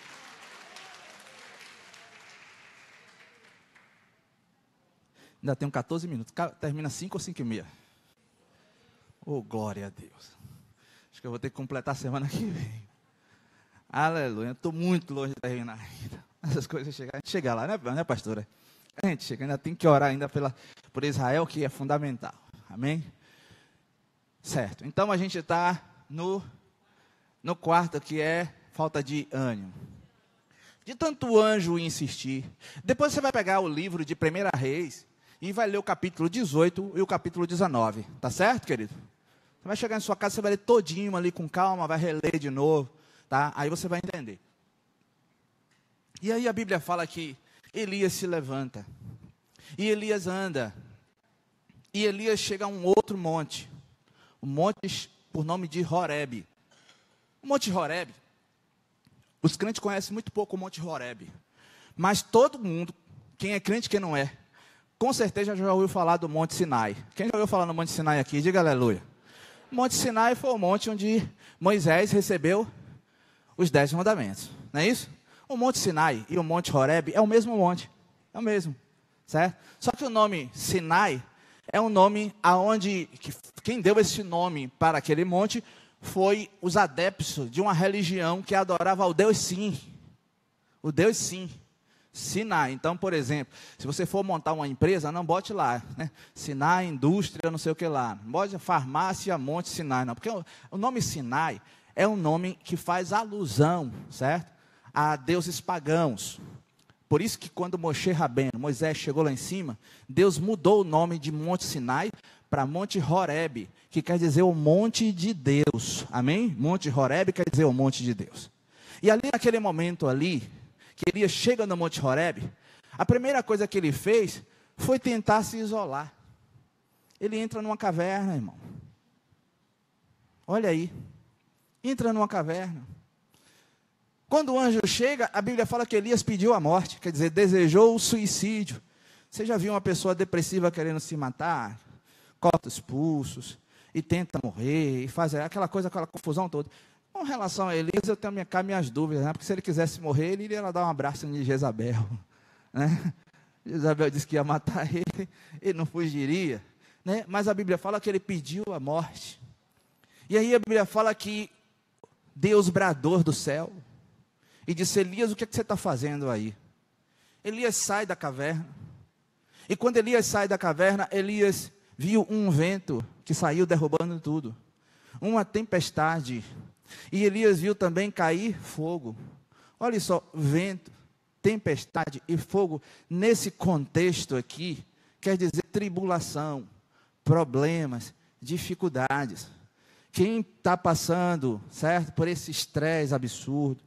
Ainda tenho 14 minutos. Termina 5 ou 5:30. Oh, glória a Deus. Acho que eu vou ter que completar a semana que vem. Aleluia. Estou muito longe de terminar ainda. Essas coisas chegar, a gente chega lá, né, pastora? A gente chega, ainda tem que orar ainda por Israel, que é fundamental. Amém? Certo, então a gente está no quarto, que é falta de ânimo. De tanto o anjo insistir. Depois você vai pegar o livro de 1 Reis e vai ler o capítulo 18 e o capítulo 19. Tá certo, querido? Você vai chegar em sua casa, você vai ler todinho ali com calma, vai reler de novo, tá? Aí você vai entender. E aí a Bíblia fala que Elias se levanta. E Elias anda. E Elias chega a um outro monte. Um monte por nome de Horebe. O Monte Horebe, os crentes conhecem muito pouco o Monte Horebe. Mas todo mundo, quem é crente e quem não é, com certeza já ouviu falar do Monte Sinai. Quem já ouviu falar no Monte Sinai aqui? Diga aleluia. O Monte Sinai foi o monte onde Moisés recebeu os 10 mandamentos. Não é isso? O Monte Sinai e o Monte Horebe é o mesmo monte. É o mesmo. Certo? Só que o nome Sinai é um nome aonde quem deu esse nome para aquele monte foi os adeptos de uma religião que adorava ao Deus Sim. O Deus Sim. Sinai. Então, por exemplo, se você for montar uma empresa, não bote lá, né? Sinai, indústria, não sei o que lá. Não bote farmácia, Monte Sinai, não. Porque o nome Sinai é um nome que faz alusão, certo? A deuses pagãos. Por isso que quando Moisés chegou lá em cima, Deus mudou o nome de Monte Sinai para Monte Horebe, que quer dizer o monte de Deus. Amém? Monte Horebe quer dizer o monte de Deus. E ali naquele momento ali, que Elias chega no Monte Horebe, a primeira coisa que ele fez foi tentar se isolar. Ele entra numa caverna, irmão. Olha aí. entra numa caverna. Quando o anjo chega, a Bíblia fala que Elias pediu a morte, quer dizer, desejou o suicídio. Você já viu uma pessoa depressiva querendo se matar? Corta os pulsos e tenta morrer, e faz aquela coisa, aquela confusão toda. Com relação a Elias, eu tenho minhas dúvidas, né? Porque se ele quisesse morrer, ele iria lá dar um abraço em Jezabel, né? Jezabel disse que ia matar ele não fugiria, né? Mas a Bíblia fala que ele pediu a morte. E aí a Bíblia fala que Deus bradou do céu e disse: Elias, o que você está fazendo aí? Elias sai da caverna. E quando Elias sai da caverna, Elias viu um vento que saiu derrubando tudo, uma tempestade. E Elias viu também cair fogo. Olha só, vento, tempestade e fogo, nesse contexto aqui, quer dizer tribulação, problemas, dificuldades. Quem está passando, certo, por esse estresse absurdo,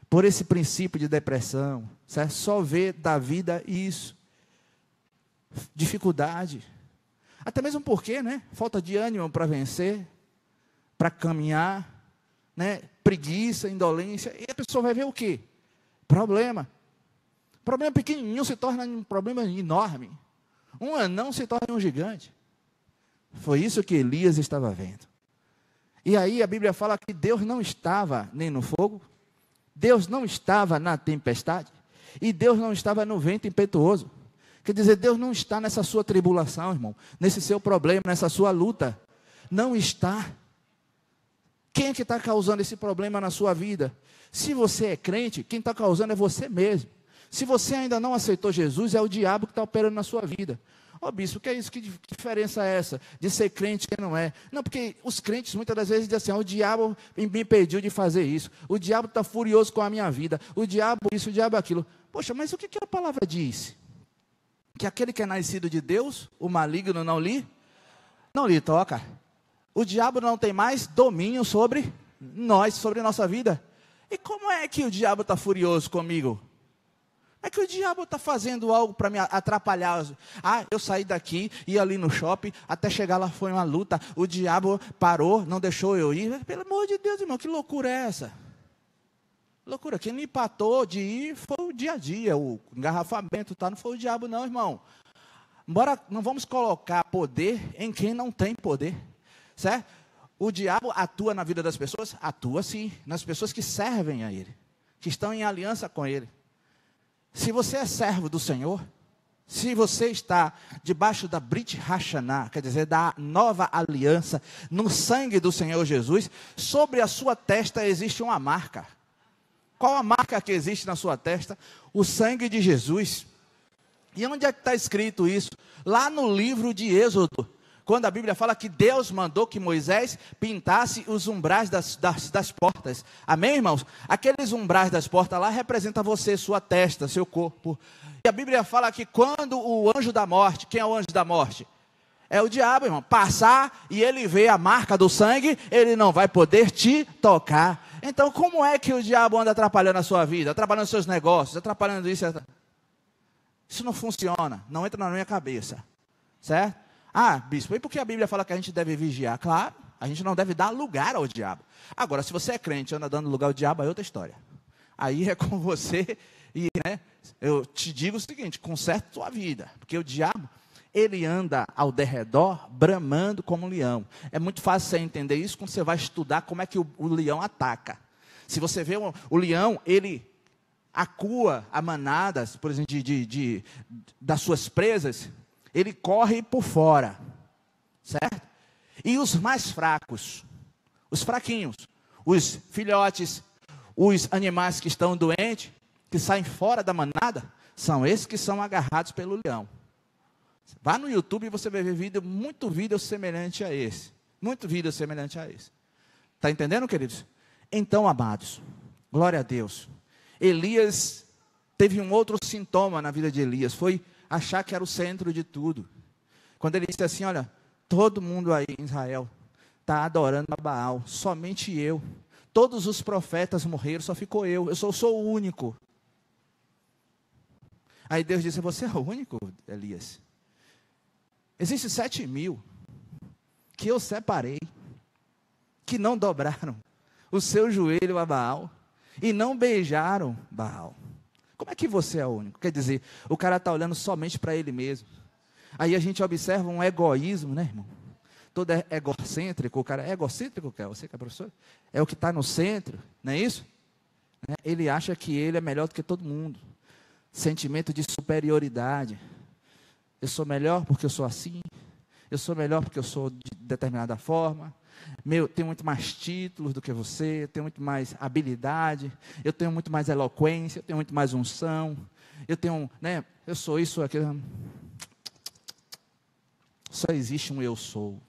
por esse princípio de depressão, certo, só vê da vida isso. Dificuldade. Até mesmo porque, né, falta de ânimo para vencer, para caminhar, né, preguiça, indolência, e a pessoa vai ver o quê? Problema. Problema pequenininho se torna um problema enorme. Um anão se torna um gigante. Foi isso que Elias estava vendo. E aí a Bíblia fala que Deus não estava nem no fogo, Deus não estava na tempestade, e Deus não estava no vento impetuoso. Quer dizer, Deus não está nessa sua tribulação, irmão, nesse seu problema, nessa sua luta. Não está. Quem é que está causando esse problema na sua vida? Se você é crente, quem está causando é você mesmo. Se você ainda não aceitou Jesus, é o diabo que está operando na sua vida. Ó, bispo, o que é isso? Que diferença é essa de ser crente e quem não é? Não, porque os crentes muitas das vezes dizem assim: o diabo me impediu de fazer isso, o diabo está furioso com a minha vida, o diabo isso, o diabo aquilo. Poxa, mas o que a palavra diz? Que aquele que é nascido de Deus, o maligno não lhe toca. O diabo não tem mais domínio sobre nós, sobre nossa vida. E como é que o diabo está furioso comigo? É que o diabo está fazendo algo para me atrapalhar. Ah, eu saí daqui, ia ali no shopping, até chegar lá foi uma luta. O diabo parou, não deixou eu ir. Pelo amor de Deus, irmão, que loucura é essa? Loucura. Quem me empatou de ir foi o dia a dia, o engarrafamento, tá? Não foi o diabo não, irmão. Embora não vamos colocar poder em quem não tem poder, certo? O diabo atua na vida das pessoas? Atua sim, nas pessoas que servem a ele, que estão em aliança com ele. Se você é servo do Senhor, se você está debaixo da Brit Hashanah, quer dizer, da nova aliança, no sangue do Senhor Jesus, sobre a sua testa existe uma marca. Qual a marca que existe na sua testa? O sangue de Jesus. E onde é que está escrito isso? Lá no livro de Êxodo, quando a Bíblia fala que Deus mandou que Moisés pintasse os umbrais das portas. Amém, irmãos? Aqueles umbrais das portas lá representam você, sua testa, seu corpo. E a Bíblia fala que quando o anjo da morte, quem é o anjo da morte? É o diabo, irmão. Passar e ele vê a marca do sangue, ele não vai poder te tocar. Então, como é que o diabo anda atrapalhando a sua vida? Atrapalhando os seus negócios, atrapalhando isso. Isso não funciona, não entra na minha cabeça. Certo? Ah, bispo, e por que a Bíblia fala que a gente deve vigiar? Claro, a gente não deve dar lugar ao diabo. Agora, se você é crente e anda dando lugar ao diabo, aí é outra história. Aí é com você e, né, eu te digo o seguinte, conserta a sua vida. Porque o diabo, ele anda ao derredor, bramando como um leão. É muito fácil você entender isso quando você vai estudar como é que o leão ataca. Se você vê o leão, ele acua a manadas, por exemplo, das suas presas. Ele corre por fora, certo? E os mais fracos, os fraquinhos, os filhotes, os animais que estão doentes, que saem fora da manada, são esses que são agarrados pelo leão. Vá no YouTube e você vai ver muito vídeo semelhante a esse. Muito vídeo semelhante a esse. Está entendendo, queridos? Então, amados, glória a Deus. Elias teve um outro sintoma na vida de Elias, foi achar que era o centro de tudo. Quando ele disse assim, olha, todo mundo aí em Israel está adorando a Baal, somente eu. Todos os profetas morreram, só ficou eu sou o único. Aí Deus disse, você é o único, Elias? Existem 7.000 que eu separei, que não dobraram o seu joelho a Baal e não beijaram Baal. Como é que você é o único? Quer dizer, o cara está olhando somente para ele mesmo. Aí a gente observa um egoísmo, né, irmão? Todo egocêntrico, o cara é egocêntrico, que é você que é professor? É o que está no centro, não é isso? Ele acha que ele é melhor do que todo mundo. Sentimento de superioridade. Eu sou melhor porque eu sou assim. Eu sou melhor porque eu sou de determinada forma. Eu tenho muito mais títulos do que você. Eu tenho muito mais habilidade. Eu tenho muito mais eloquência. Eu tenho muito mais unção. Eu tenho, eu sou isso, aquilo. Só existe um eu sou.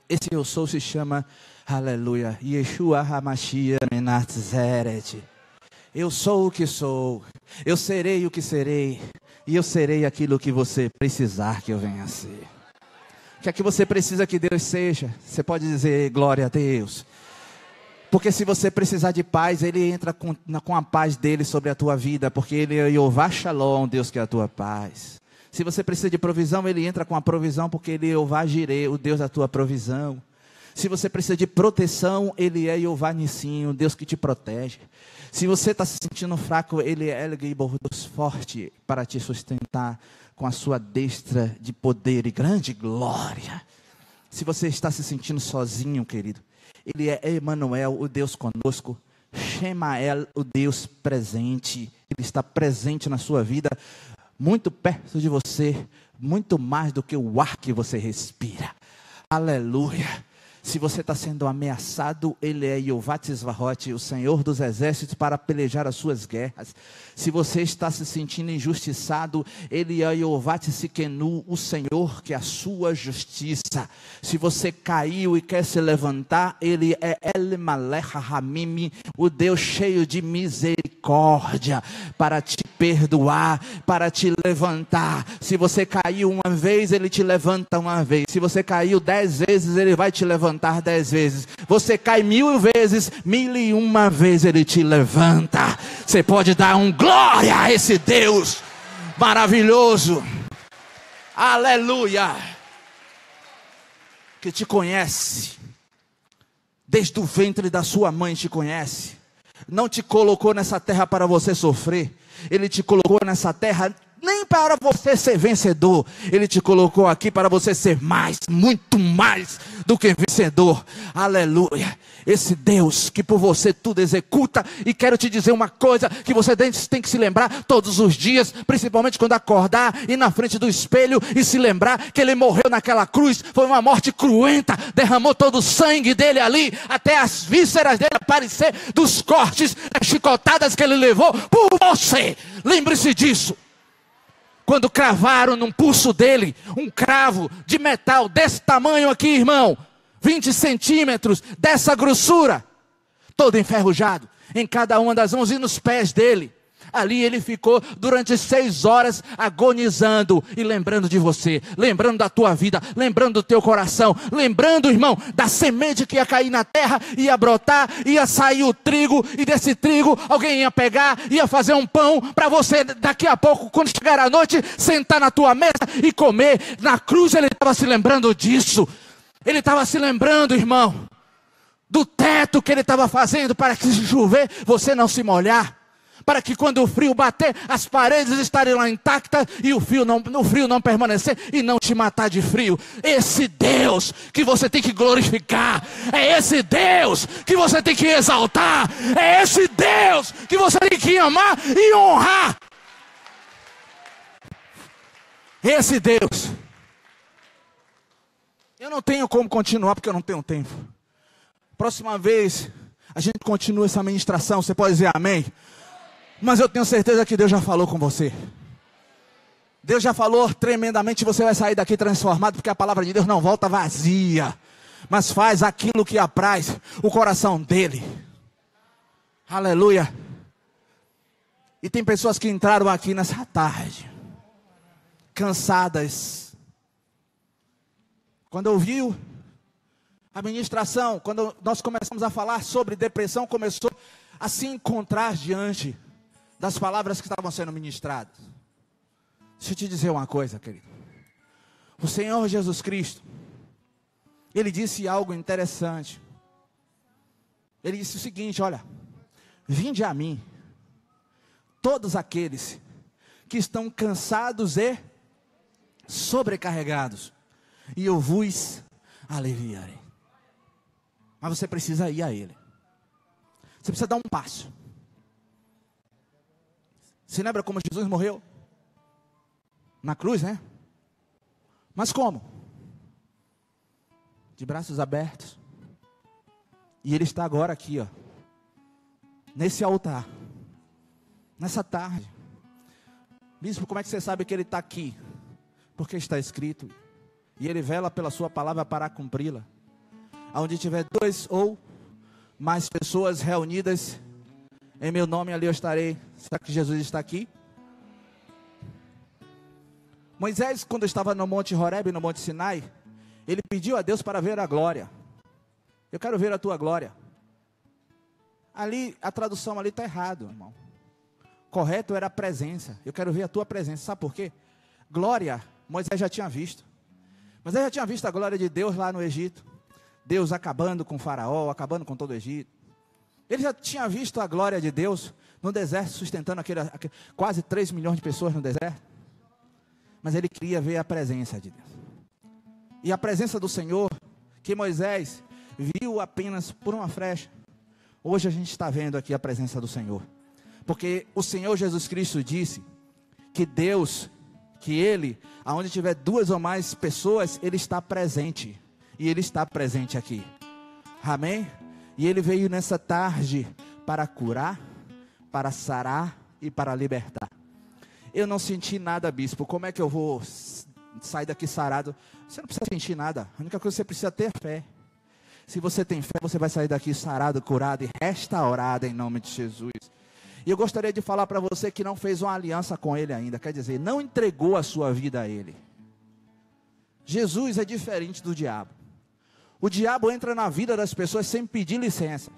Esse eu sou se chama, aleluia, Yeshua HaMashiach Menatzeret. Eu sou o que sou, eu serei o que serei, e eu serei aquilo que você precisar que eu venha a ser. O que é que você precisa que Deus seja? Você pode dizer glória a Deus. Porque se você precisar de paz, Ele entra com a paz dEle sobre a tua vida, porque Ele é Jeová Shalom, Deus que é a tua paz. Se você precisa de provisão, Ele entra com a provisão, porque Ele é Jeová Jireh, o Deus da tua provisão. Se você precisa de proteção, Ele é Jeová Nissim, o Deus que te protege. Se você está se sentindo fraco, Ele é El Gibor, Deus forte, para te sustentar com a sua destra de poder e grande glória. Se você está se sentindo sozinho, querido, Ele é Emanuel, o Deus conosco. Shemael, o Deus presente. Ele está presente na sua vida, muito perto de você, muito mais do que o ar que você respira. Aleluia. Se você está sendo ameaçado, Ele é Jeová Tzvaot, o Senhor dos exércitos, para pelejar as suas guerras. Se você está se sentindo injustiçado, Ele é Jeová Tzikenu, o Senhor que é a sua justiça. Se você caiu e quer se levantar, Ele é El Malech Hamim, o Deus cheio de misericórdia, para te perdoar, para te levantar. Se você caiu uma vez, Ele te levanta uma vez. Se você caiu 10 vezes, Ele vai te levantar 10 vezes. Você cai 1000 vezes, 1001 vezes Ele te levanta. Você pode dar um glória a esse Deus maravilhoso. Aleluia. Que te conhece. Desde o ventre da sua mãe te conhece. Não te colocou nessa terra para você sofrer. Ele te colocou nessa terra nem para você ser vencedor. Ele te colocou aqui para você ser mais, muito mais do que vencedor. Aleluia. Esse Deus que por você tudo executa. E quero te dizer uma coisa que você tem que se lembrar todos os dias, principalmente quando acordar, ir na frente do espelho e se lembrar que Ele morreu naquela cruz. Foi uma morte cruenta, derramou todo o sangue dele ali, até as vísceras dele aparecer dos cortes, das chicotadas que Ele levou por você. Lembre-se disso. Quando cravaram num pulso dele um cravo de metal desse tamanho aqui, irmão, 20 centímetros, dessa grossura, todo enferrujado, em cada uma das mãos e nos pés dele. Ali ele ficou durante 6 horas agonizando e lembrando de você, lembrando da tua vida, lembrando do teu coração, lembrando, irmão, da semente que ia cair na terra, ia brotar, ia sair o trigo, e desse trigo alguém ia pegar, ia fazer um pão para você daqui a pouco, quando chegar a noite, sentar na tua mesa e comer. Na cruz ele estava se lembrando disso. Ele estava se lembrando, irmão, do teto que ele estava fazendo para que se chover, você não se molhar. Para que quando o frio bater, as paredes estarem lá intactas e o frio não permanecer e não te matar de frio. Esse Deus que você tem que glorificar. É esse Deus que você tem que exaltar. É esse Deus que você tem que amar e honrar. Esse Deus. Eu não tenho como continuar porque eu não tenho tempo. Próxima vez a gente continua essa ministração. Você pode dizer amém? Mas eu tenho certeza que Deus já falou com você. Deus já falou tremendamente. Você vai sair daqui transformado, porque a palavra de Deus não volta vazia, mas faz aquilo que apraz o coração dele. Aleluia. E tem pessoas que entraram aqui nessa tarde cansadas. Quando ouviu a ministração, quando nós começamos a falar sobre depressão, começou a se encontrar diante das palavras que estavam sendo ministradas. Deixa eu te dizer uma coisa, querido. O Senhor Jesus Cristo, ele disse algo interessante. Ele disse o seguinte: olha, vinde a mim, todos aqueles que estão cansados e sobrecarregados, e eu vos aliviarei. Mas você precisa ir a Ele. Você precisa dar um passo. Você lembra como Jesus morreu? Na cruz, né? Mas como? De braços abertos. E Ele está agora aqui, ó, nesse altar, nessa tarde. Bispo, como é que você sabe que Ele está aqui? Porque está escrito, e Ele vela pela sua palavra para cumpri-la. Aonde tiver 2 ou mais pessoas reunidas em meu nome, ali eu estarei. Será que Jesus está aqui? Moisés, quando estava no Monte Horebe, no Monte Sinai, ele pediu a Deus para ver a glória. Eu quero ver a tua glória. Ali, a tradução ali está errado, irmão. Correto era a presença. Eu quero ver a tua presença. Sabe por quê? Glória, Moisés já tinha visto. Moisés já tinha visto a glória de Deus lá no Egito. Deus acabando com o faraó, acabando com todo o Egito. Ele já tinha visto a glória de Deus no deserto, sustentando quase 3 milhões de pessoas no deserto. Mas ele queria ver a presença de Deus. E a presença do Senhor, que Moisés viu apenas por uma flecha, hoje a gente está vendo aqui a presença do Senhor. Porque o Senhor Jesus Cristo disse que Deus, que Ele, aonde tiver 2 ou mais pessoas, Ele está presente. E Ele está presente aqui. Amém? E Ele veio nessa tarde para curar, para sarar e para libertar. Eu não senti nada, bispo. Como é que eu vou sair daqui sarado? Você não precisa sentir nada. A única coisa que você precisa ter é fé. Se você tem fé, você vai sair daqui sarado, curado e restaurado em nome de Jesus. E eu gostaria de falar para você que não fez uma aliança com Ele ainda. Quer dizer, não entregou a sua vida a Ele. Jesus é diferente do diabo. O diabo entra na vida das pessoas sem pedir licença.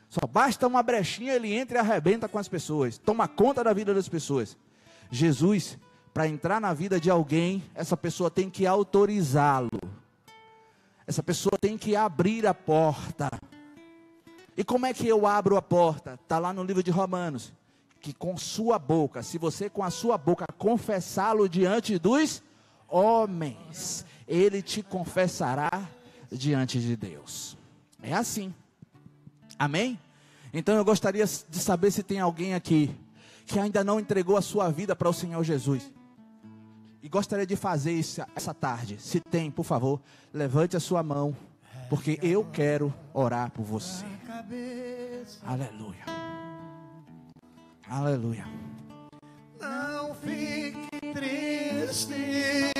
Só basta uma brechinha, ele entra e arrebenta com as pessoas. Toma conta da vida das pessoas. Jesus, para entrar na vida de alguém, essa pessoa tem que autorizá-lo. Essa pessoa tem que abrir a porta. E como é que eu abro a porta? Está lá no livro de Romanos. Que com sua boca, se você com a sua boca confessá-lo diante dos homens, ele te confessará diante de Deus. É assim. Amém? Então eu gostaria de saber se tem alguém aqui que ainda não entregou a sua vida para o Senhor Jesus. E gostaria de fazer isso essa tarde. Se tem, por favor, levante a sua mão, porque eu quero orar por você. Aleluia. Aleluia. Não fique triste.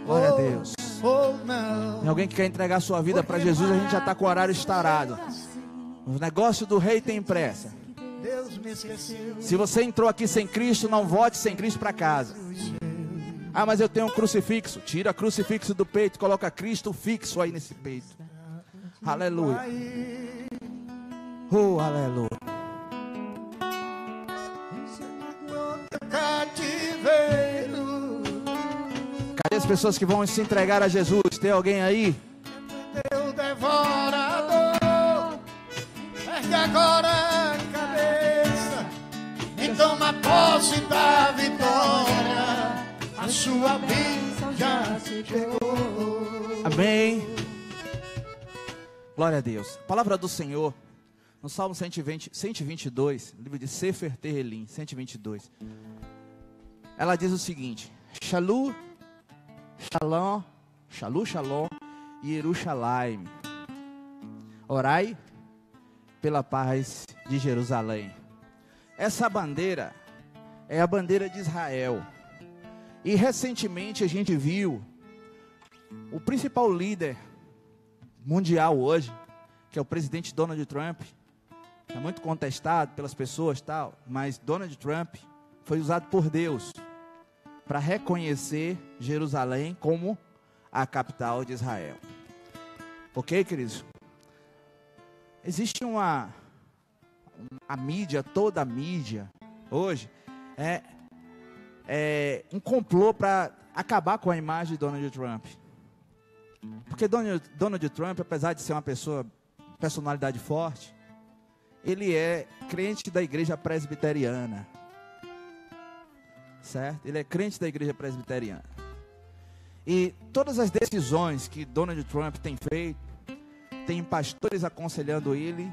Glória a Deus. Não. Tem alguém que quer entregar a sua vida para Jesus? A gente já está com o horário estourado. O negócio do rei tem pressa. Deus me esqueceu. Se você entrou aqui sem Cristo, não volte sem Cristo para casa. Ah, mas eu tenho um crucifixo. Tira o crucifixo do peito, coloca Cristo fixo aí nesse peito. Aleluia. Oh, aleluia. Cativeiro. Cadê as pessoas que vão se entregar a Jesus? Tem alguém aí? Teu devorador, ergue agora a cabeça e toma posse da vitória. A sua bênção já chegou. Amém. Glória a Deus. A palavra do Senhor, no Salmo 122, livro de Sefer Tehilim, 122. Ela diz o seguinte: Shalom, Shalom, Shalom, Shalom, Yerushalayim. Orai pela paz de Jerusalém. Essa bandeira é a bandeira de Israel. E recentemente a gente viu o principal líder mundial hoje, que é o presidente Donald Trump, é muito contestado pelas pessoas tal, mas Donald Trump foi usado por Deus para reconhecer Jerusalém como a capital de Israel. Ok, queridos? Existe a mídia, toda a mídia hoje é um complô para acabar com a imagem de Donald Trump. Porque Donald Trump, apesar de ser uma personalidade forte, ele é crente da igreja presbiteriana. Certo? Ele é crente da igreja presbiteriana. E todas as decisões que Donald Trump tem feito, tem pastores aconselhando ele,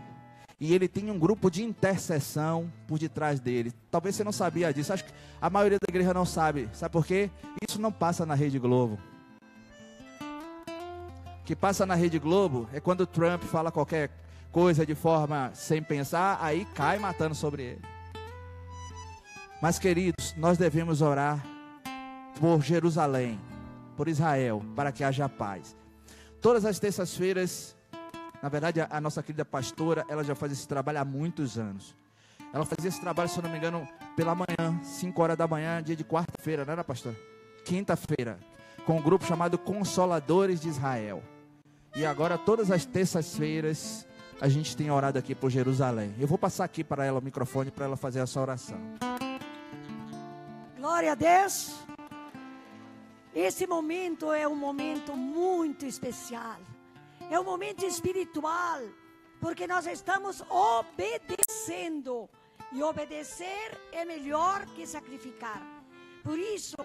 e ele tem um grupo de intercessão por detrás dele. Talvez você não sabia disso, acho que a maioria da igreja não sabe. Sabe por quê? Isso não passa na Rede Globo. O que passa na Rede Globo é quando Trump fala qualquer coisa de forma sem pensar, aí cai matando sobre ele. Mas, queridos, nós devemos orar por Jerusalém, por Israel, para que haja paz. Todas as terças-feiras, na verdade, a nossa querida pastora, ela já faz esse trabalho há muitos anos. Ela fazia esse trabalho, se eu não me engano, pela manhã, 5 horas da manhã, dia de quarta-feira, não era, pastora? Quinta-feira, com um grupo chamado Consoladores de Israel. E agora, todas as terças-feiras, a gente tem orado aqui por Jerusalém. Eu vou passar aqui para ela o microfone, para ela fazer essa oração. Glória a Deus. Esse momento é um momento muito especial. É um momento espiritual, porque nós estamos obedecendo. E obedecer é melhor que sacrificar. Por isso,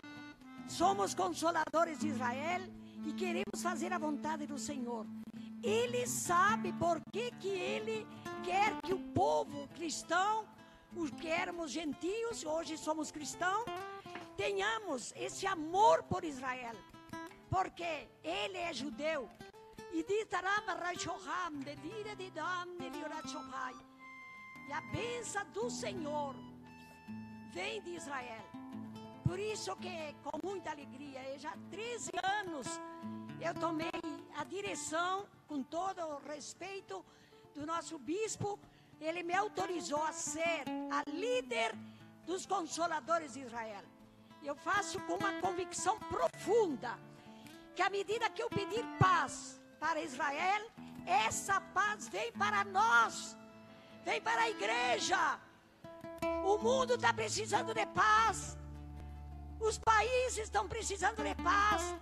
somos consoladores de Israel e queremos fazer a vontade do Senhor. Ele sabe por que Ele quer que o povo cristão, os que éramos gentios, hoje somos cristãos, tenhamos esse amor por Israel, porque Ele é judeu. E a bênção do Senhor vem de Israel. Por isso que, com muita alegria, já há 13 anos, eu tomei a direção, com todo o respeito do nosso bispo. Ele me autorizou a ser a líder dos Consoladores de Israel. Eu faço com uma convicção profunda, que à medida que eu pedir paz para Israel, essa paz vem para nós, vem para a igreja. O mundo está precisando de paz, os países estão precisando de paz,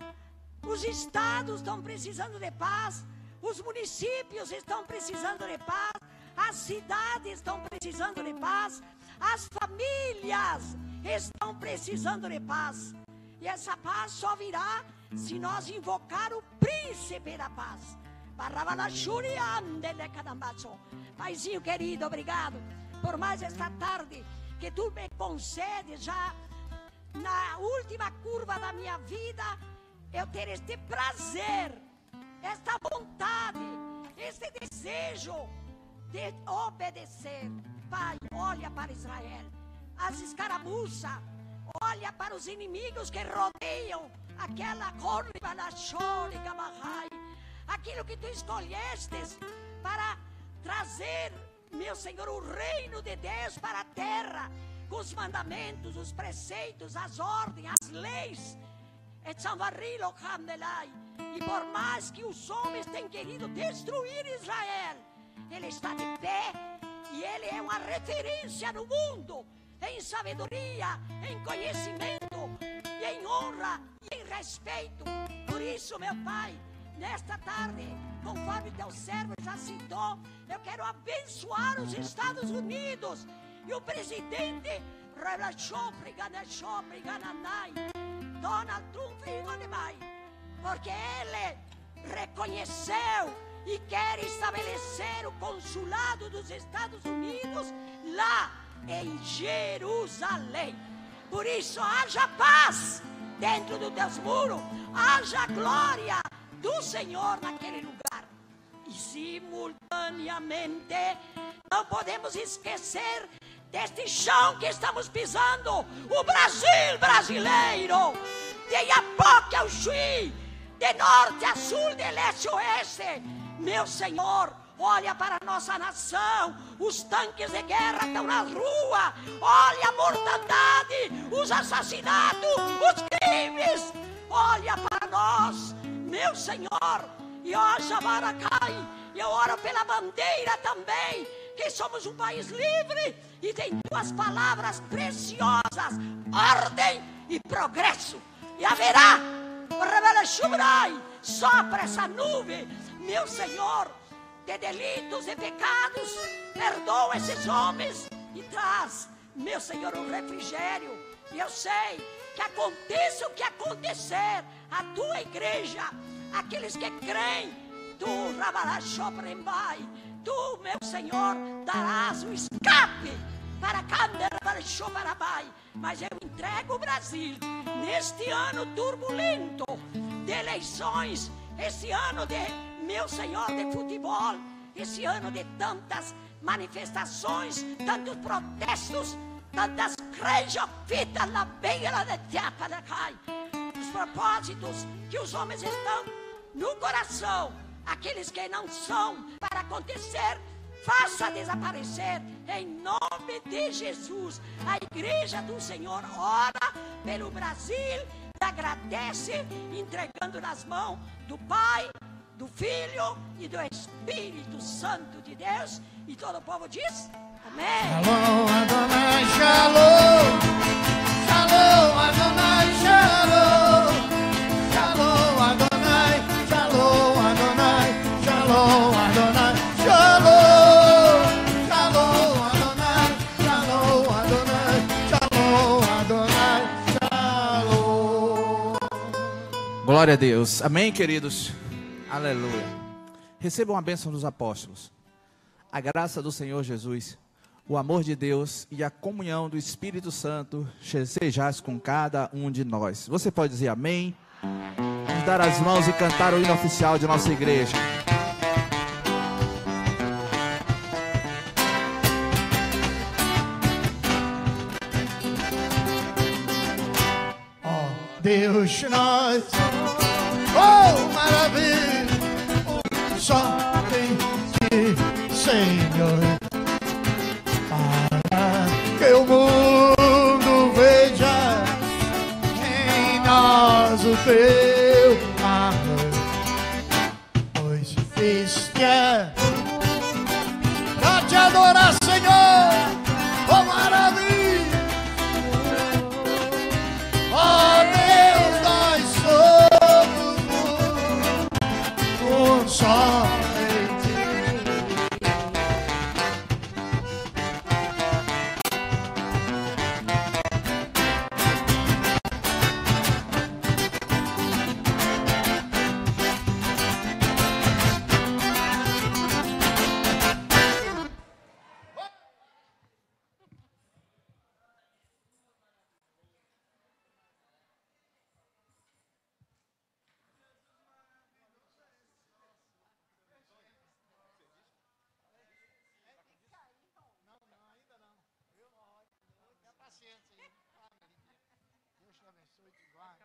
os estados estão precisando de paz, os municípios estão precisando de paz, as cidades estão precisando de paz, as famílias estão precisando de paz. E essa paz só virá se nós invocar o príncipe da paz. Paizinho querido, obrigado por mais esta tarde que tu me concedes, já na última curva da minha vida, eu ter este prazer, esta vontade, este desejo de obedecer. Pai, olha para Israel, as escaramuças, olha para os inimigos que rodeiam aquela corva da chóriga barrai, aquilo que tu escolhestes para trazer, meu Senhor, o reino de Deus para a terra, com os mandamentos, os preceitos, as ordens, as leis. E por mais que os homens tenham querido destruir Israel, ele está de pé e ele é uma referência no mundo em sabedoria, em conhecimento, e em honra e em respeito. Por isso, meu Pai, nesta tarde, conforme teu servo já citou, eu quero abençoar os Estados Unidos e o presidente Donald Trump, porque ele reconheceu e quer estabelecer o consulado dos Estados Unidos lá em Jerusalém. Por isso, haja paz dentro dos teus muros, haja glória do Senhor naquele lugar. E simultaneamente, não podemos esquecer deste chão que estamos pisando, o Brasil brasileiro, de Iapoque ao Chuí, de norte a sul, de leste a oeste. Meu Senhor, olha para a nossa nação, os tanques de guerra estão na rua, olha a mortandade, os assassinatos, os crimes, olha para nós, meu Senhor, e hoje Maracai, eu oro pela bandeira também, que somos um país livre e tem tuas palavras preciosas, ordem e progresso, e haverá sopra essa nuvem, meu Senhor, de delitos e pecados, perdoa esses homens e traz, meu Senhor, um refrigério. E eu sei que aconteça o que acontecer, a tua igreja, aqueles que creem, tu, Rabalachoprimbai, tu, meu Senhor, darás o escape para Candarabarabai. Mas eu entrego o Brasil neste ano turbulento de eleições, esse ano de, meu Senhor, de futebol, esse ano de tantas manifestações, tantos protestos, tantas fitas na beira de Tiapalacai. Os propósitos que os homens estão no coração, aqueles que não são para acontecer, faça desaparecer em nome de Jesus. A igreja do Senhor ora pelo Brasil e agradece, entregando nas mãos do Pai, do Filho e do Espírito Santo de Deus. E todo o povo diz amém. Shalom Adonai, shalom. Shalom Adonai, shalom. Shalom Adonai, shalom Adonai, shalom Adonai, shalom. Shalom Adonai, shalom Adonai, shalom Adonai, shalom. Glória a Deus. Amém, queridos? Aleluia. Recebam a bênção dos apóstolos. A graça do Senhor Jesus, o amor de Deus e a comunhão do Espírito Santo sejais com cada um de nós. Você pode dizer amém? Vamos dar as mãos e cantar o hino oficial de nossa igreja. Oh, Deus, nós, oh, maravilha, só tem de Senhor, para que o mundo veja em nós o teu amor, pois este é pra te adorar, Senhor, oh maravilha, oh Deus, nós somos um só. Deus te abençoe e te guarde.